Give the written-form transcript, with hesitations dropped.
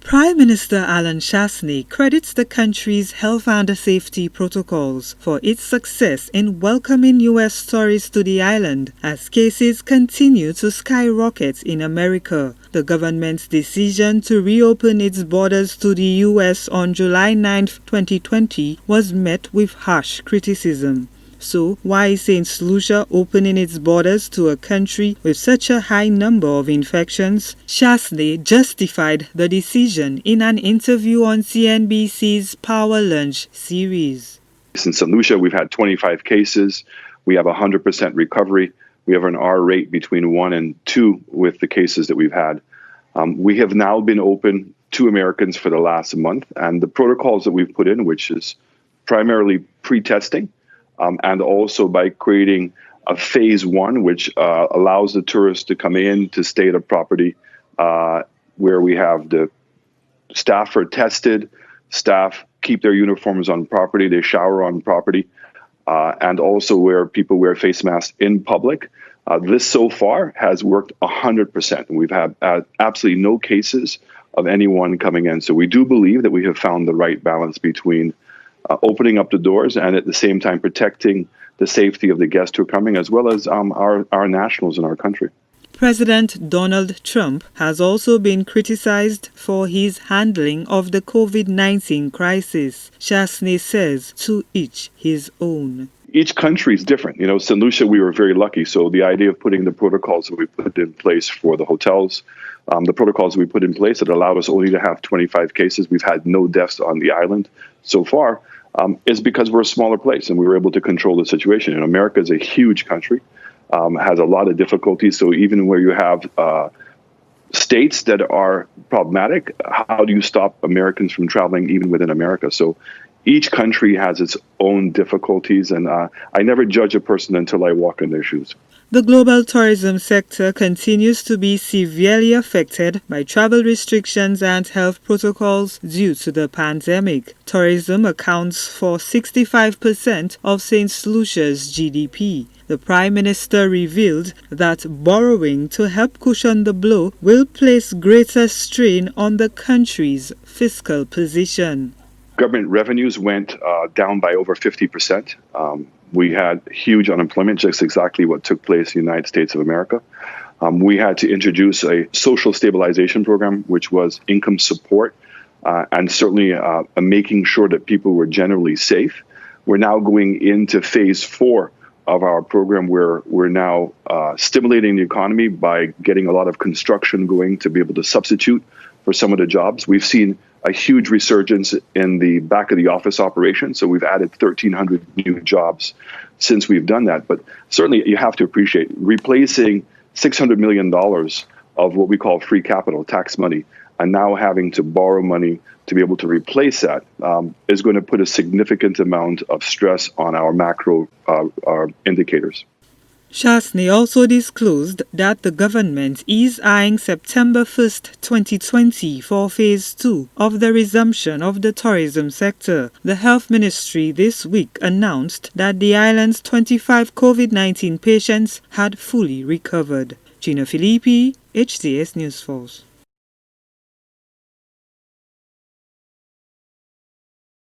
Prime Minister Alan Chastanet credits the country's health and safety protocols for its success in welcoming U.S. tourists to the island as cases continue to skyrocket in America. The government's decision to reopen its borders to the U.S. on July 9, 2020 was met with harsh criticism. So, why is St. Lucia opening its borders to a country with such a high number of infections? Chastanet justified the decision in an interview on CNBC's Power Lunch series. In St. Lucia, we've had 25 cases. We have 100% recovery. We have an R rate between 1 and 2 with the cases that we've had. We have now been open to Americans for the last month, and the protocols that we've put in, which is primarily pre-testing, and also by creating a phase 1, which allows the tourists to come in to stay at a property where we have the staff are tested, staff keep their uniforms on property, they shower on property, and also where people wear face masks in public. This so far has worked 100%, and we've had absolutely no cases of anyone coming in. So we do believe that we have found the right balance between opening up the doors and at the same time protecting the safety of the guests who are coming, as well as our nationals in our country. President Donald Trump has also been criticized for his handling of the COVID-19 crisis. Chastanet says, to each his own. Each country is different. You know, St. Lucia, we were very lucky. So the idea of putting the protocols that we put in place for the hotels, the protocols we put in place that allowed us only to have 25 cases, we've had no deaths on the island so far, is because we're a smaller place and we were able to control the situation. And America is a huge country, has a lot of difficulties. So even where you have states that are problematic, how do you stop Americans from traveling even within America? So each country has its own difficulties, and I never judge a person until I walk in their shoes. The global tourism sector continues to be severely affected by travel restrictions and health protocols due to the pandemic. Tourism accounts for 65% of St. Lucia's GDP. The Prime Minister revealed that borrowing to help cushion the blow will place greater strain on the country's fiscal position. Government revenues went down by over 50%. We had huge unemployment, just exactly what took place in the United States of America. We had to introduce a social stabilization program, which was income support, and certainly making sure that people were generally safe. We're now going into phase 4 of our program, where we're now stimulating the economy by getting a lot of construction going to be able to substitute for some of the jobs. We've seen a huge resurgence in the back of the office operation. So we've added 1,300 new jobs since we've done that. But certainly you have to appreciate replacing $600 million of what we call free capital, tax money, and now having to borrow money to be able to replace that is going to put a significant amount of stress on our macro indicators. Chastanet also disclosed that the government is eyeing September 1, 2020 for Phase 2 of the resumption of the tourism sector. The Health Ministry this week announced that the island's 25 COVID-19 patients had fully recovered. Gina Filippi, HCS News Force.